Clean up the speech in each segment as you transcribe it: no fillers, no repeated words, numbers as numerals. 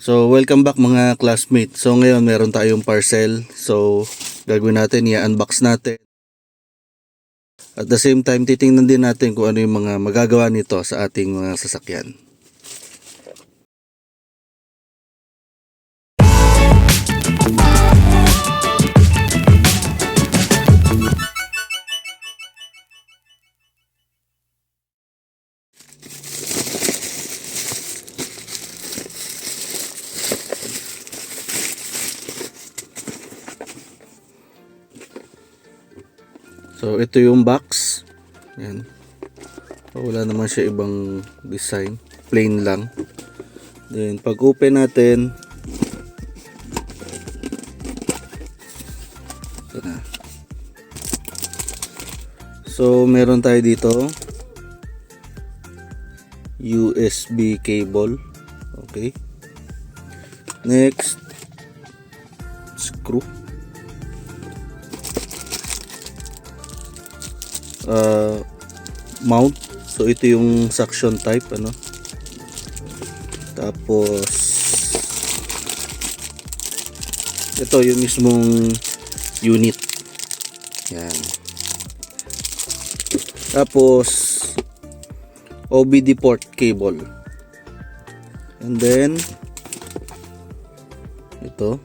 So, welcome back mga classmates. So, ngayon meron tayong parcel. So, gagawin natin, i-unbox natin. At the same time, titingnan din natin kung ano yung mga magagawa nito sa ating mga sasakyan. So, ito yung box. Yan. Wala naman siya ibang design. Plain lang. Then, pag open natin, ito na. So, meron tayo dito USB cable. Okay. Next, screw. Mount. So ito yung suction type, ano. Tapos ito yung mismong unit. Yan. Tapos OBD port cable. And then ito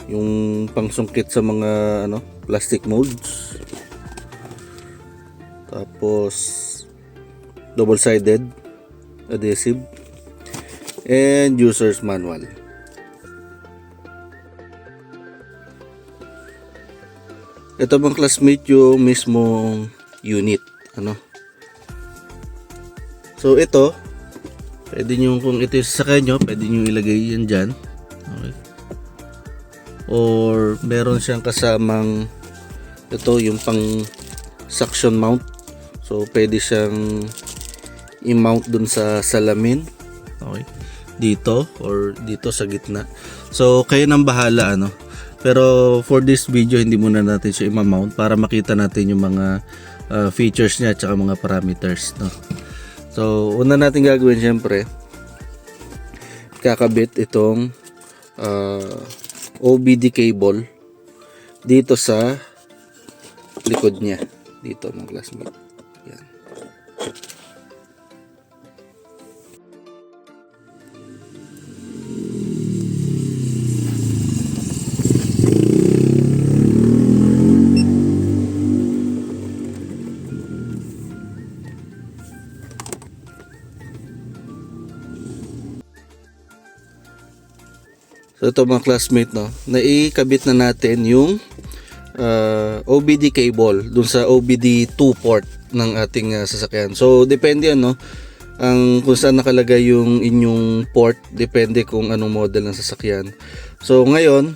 yung pangsungkit sa mga plastic molds. Tapos double-sided adhesive and user's manual. Ito bang classmate yung mismong unit, So ito, pwede nyo, kung ito yung sasakyan nyo, pwede nyo ilagay yan dyan. Okay. Or meron siyang kasamang ito yung pang suction mount. So pwede siyang i-mount dun sa salamin. Okay. Dito or dito sa gitna. So kayo nang bahala, Pero for this video hindi muna natin siya i-mount para makita natin yung mga features niya at saka mga parameters, So una natin gagawin, syempre kakabit itong OBD cable dito sa likod niya. Dito mga classmate. Yan. So ito mga classmate, naikabit na natin yung OBD cable dun sa OBD 2 port ng ating sasakyan. So depende ang kung saan nakalagay yung inyong port, depende kung anong model ng sasakyan. So ngayon,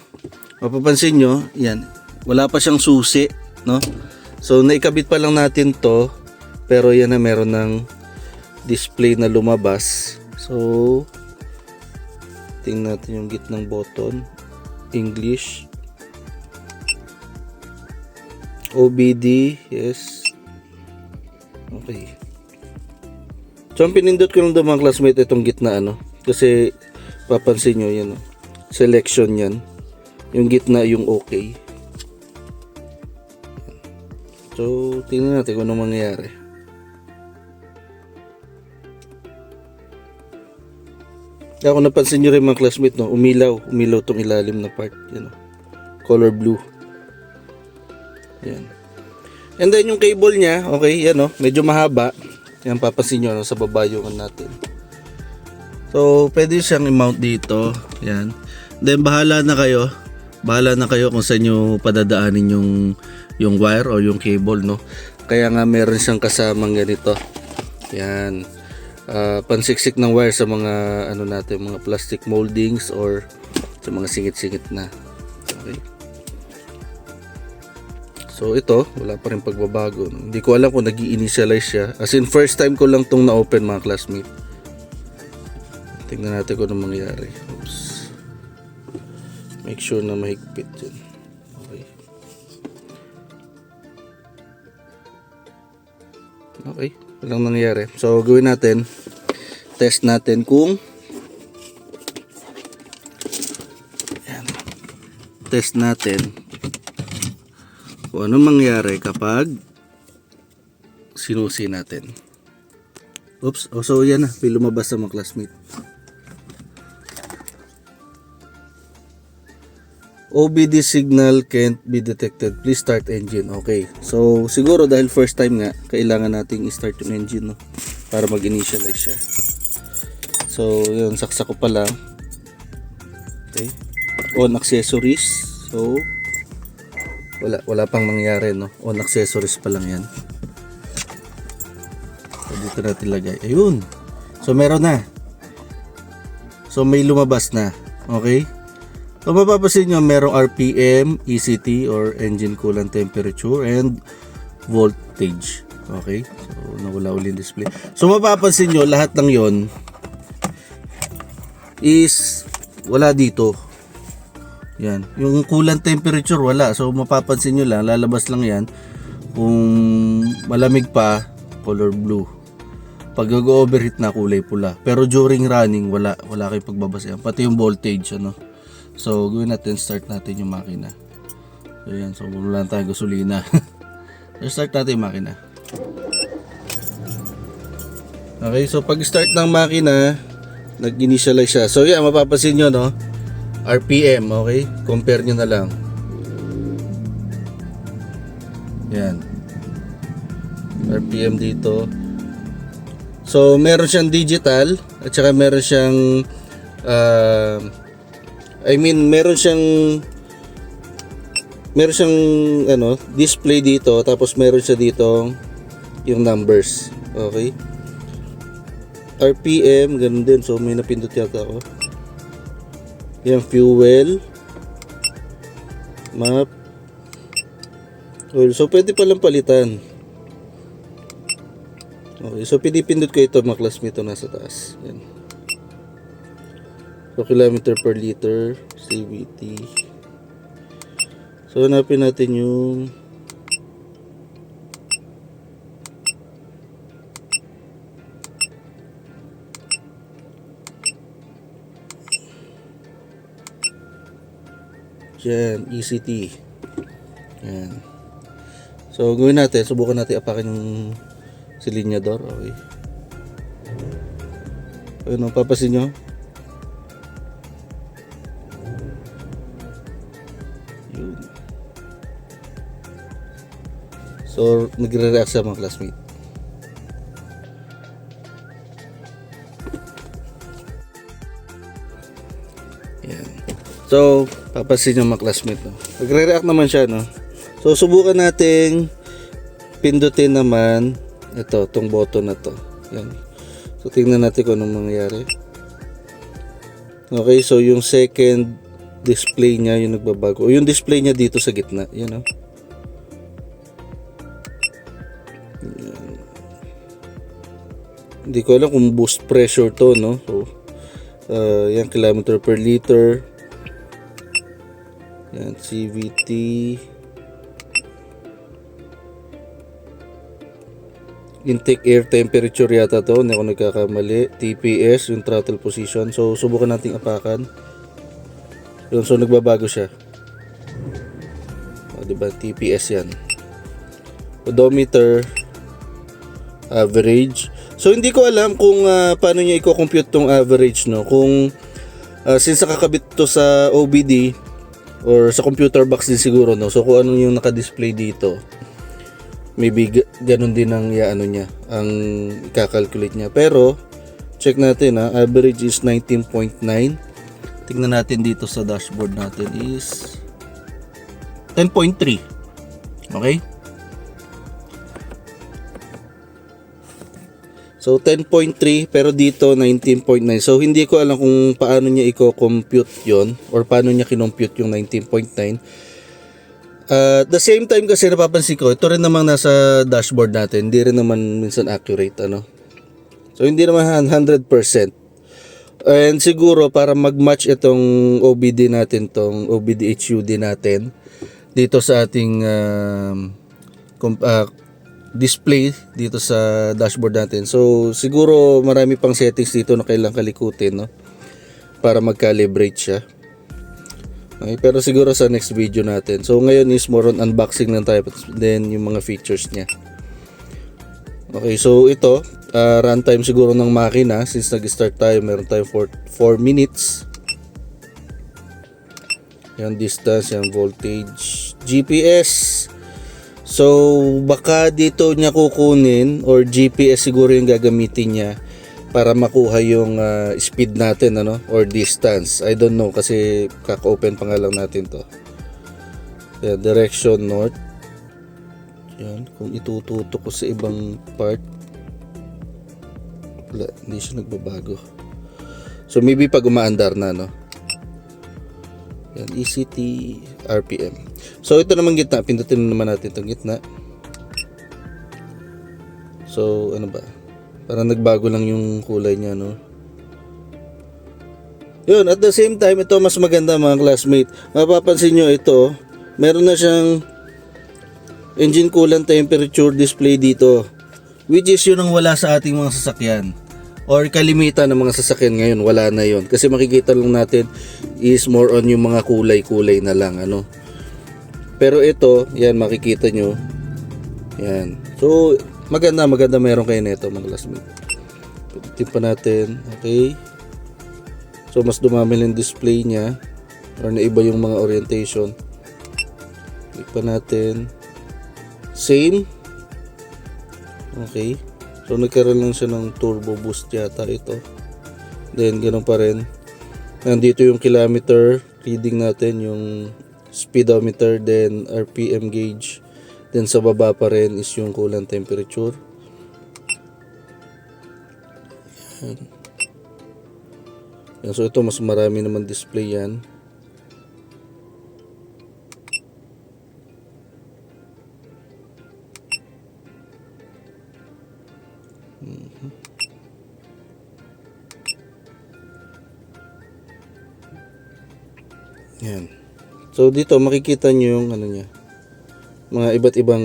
mapapansin nyo, yan, wala pa siyang susi, So naikabit pa lang natin to, pero yan na meron ng display na lumabas. So tingnan natin yung gitnang button, English, OBD, yes. Okay. So ang pinindot ko lang daw mga classmate itong gitna, kasi papansin nyo yan, selection yan. Yung gitna yung okay. So tingnan natin kung anong mangyayari. Kung napansin nyo rin mga classmate, umilaw tong ilalim na part, color blue. Yan. And then yung cable niya, okay, yan medyo mahaba. Yan, papansin nyo sa baba yung natin. So pwede siyang i-mount dito. Yan. Then bahala na kayo kung saan nyo padadaanin yung wire o yung cable, Kaya nga meron siyang kasamang ganito. Yan. Pansiksik ng wire sa mga natin, mga plastic moldings or sa mga singit-singit na. Okay. So ito, wala pa rin pagbabago. Hindi ko alam kung nag-i-initialize siya. As in, first time ko lang tong na-open mga classmate. Tingnan natin kung anong mangyayari. Oops. Make sure na mahigpit dyan. Okay. Okay, walang nangyayari. So gawin natin, test natin kung test natin kung ano mangyari kapag sinusi natin. Oops, oh, so yan na, may lumabas sa mga classmate. OBD signal can't be detected. Please start engine. Okay. So siguro dahil first time nga, kailangan nating i-start yung engine, no? Para mag-initialize siya. So yun, saksak ko pa lang. Okay. On accessories. So wala pang nangyari, no? On accessories pa lang yan. So dito natin lagay. Ayun. So meron na. So may lumabas na. Okay. So mapapansin nyo, merong RPM, ECT or engine coolant temperature and voltage. Okay. So nawala uli yung display. So mapapansin nyo, lahat ng yon is wala dito. Yan. Yung coolant temperature wala. So mapapansin nyo lang, lalabas lang yan kung malamig pa, color blue. Pag nag-overheat na, kulay pula. Pero during running, wala kayong pagbabasa. Pati yung voltage, ano. So gawin natin, start natin yung makina. So yan, so wala lang tayong gasolina. So start natin yung makina. Okay, so pag start ng makina, nag-initialize siya. So yan, mapapansin nyo, no? RPM, okay? Compare nyo na lang. Yan. RPM dito. So meron siyang digital at saka meron siyang meron siyang ano, display dito, tapos meron siya dito yung numbers. Okay? RPM ganun din. So may napindot yata ako. Yan, fuel, map, oil. So pwede palang palitan. Okay, so pinipindot ko ito, mga classmate, ito nasa taas. Yan. So kilometer per liter, CVT. So hanapin natin yung yan, ECT. Yan. So gawin natin, subukan natin apakan yung silinyador. Okay. Ayun, papasin nyo. Yun. So nagre-react sa mga classmate. Yan. So papasin nyo mga classmate, no? Nagre-react naman siya, no? So subukan nating pindutin naman ito, tong button na to. Yan. So tingnan natin kung anong mangyayari. Okay, so yung second display niya yung nagbabago. O yung display niya dito sa gitna, yan, no? Yan. Hindi ko alam kung boost pressure to, no? So yan, kilometer per liter. Yan, CVT. Intake air temperature yata to, hindi ako nagkakamali. TPS, yung throttle position. So subukan nating apakan. Yun, so nagbabago siya. O, diba? TPS yan. Odometer, average. So hindi ko alam kung paano niya i-compute tong average, no? Kung since nakakabit to sa OBD or sa computer box din siguro, no? So kung ano yung naka-display dito, maybe ganun din ang ano niya, ang i-calculate niya. Pero check natin, average is 19.9. Tingnan natin dito sa dashboard natin is 10.3. Okay? So 10.3 pero dito 19.9. So hindi ko alam kung paano niya i-compute 'yon or paano niya kinompute yung 19.9. The same time kasi napapansin ko, ito rin namang nasa dashboard natin, hindi rin naman minsan accurate, ano. So hindi naman 100%. And siguro para mag-match itong OBD natin, tong OBD HUD natin dito sa ating display dito sa dashboard natin. So siguro marami pang settings dito na kailangang kalikutin, no, para mag-calibrate siya. Okay, pero siguro sa next video natin. So ngayon is more on unboxing lang tayo, then yung mga features niya. Okay, so ito, runtime siguro ng makina. Since nag-start tayo, meron tayo 4 minutes. Yan, distance, yan, voltage, GPS. So, baka dito niya kukunin or GPS siguro yung gagamitin niya para makuha yung speed natin, ano, or distance. I don't know kasi kaka-open pa nga lang natin to. Yan, direction north. Yan, kung itututok ko sa ibang part, wala, hindi siya nagbabago. So, maybe pag umaandar na, no? Yan, ECT, RPM. So, ito naman gitna. Pindutin naman natin itong gitna. So, ano ba? Parang nagbago lang yung kulay niya, no? Yun, at the same time, ito mas maganda mga classmate. Mapapansin nyo ito, meron na siyang engine coolant temperature display dito. Which is yun ang wala sa ating mga sasakyan. Or kalimitan ng mga sasakyan ngayon, wala na yun. Kasi makikita lang natin is more on yung mga kulay-kulay na lang, ano. Pero ito, yan makikita nyo. Yan. So, maganda meron kayo nito mga classmate. Pitin pa natin. Okay. So, mas dumami yung display niya. Or naiba yung mga orientation. Click pa natin. Same. Okay. So, nagkaroon lang siya ng turbo boost yata ito. Then, ganun pa rin. Nandito yung kilometer reading natin, yung speedometer, then RPM gauge. Then, sa baba pa rin is yung coolant temperature. Yan. Yan. So, ito mas marami naman display yan. Yan. So dito makikita nyo yung ano niya, mga iba't ibang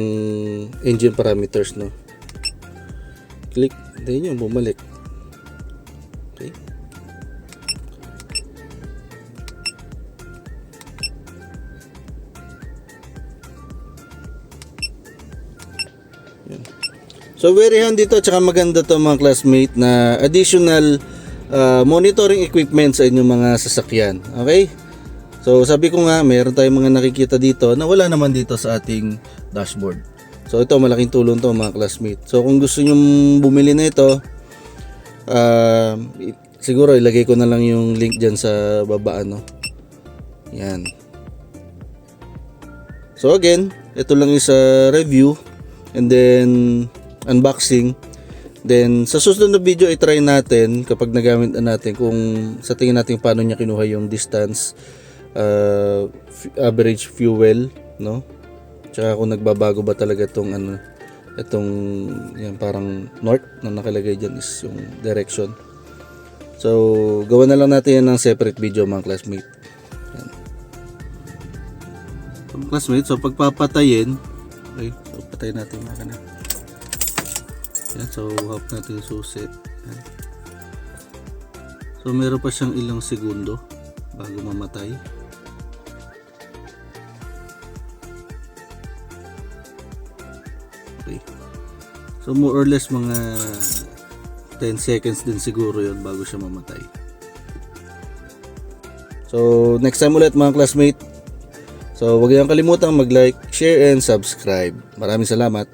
engine parameters, no. Click, then yun, bumalik. Okay. Yan. So very handy to, tsaka maganda to mga classmate na additional monitoring equipment sa inyong mga sasakyan. Okay? So sabi ko nga, mayroon tayong mga nakikita dito na wala naman dito sa ating dashboard. So ito, malaking tulong to mga classmate. So kung gusto nyo bumili na ito, siguro ilagay ko na lang yung link dyan sa baba, ano. Yan. So again, ito lang is a review and then unboxing. Then sa susunod na video i-try natin kapag nagamit na natin kung sa tingin natin paano niya kinuha yung distance, average fuel, no? Tsaka kung nagbabago ba talaga itong ano, itong yan, parang north na nakalagay dyan is yung direction. So gawa na lang natin yan ng separate video mga classmate. Yan. So, classmate, so pagpapatayin, okay, so patayin natin yung makina. Yan, so hawak natin yung susi. Yan. So meron pa siyang ilang segundo bago mamatay. Okay. So more or less mga 10 seconds din siguro yun bago siya mamatay. So next time ulit mga classmate. So huwag niyong kalimutang mag-like, share and subscribe. Maraming salamat.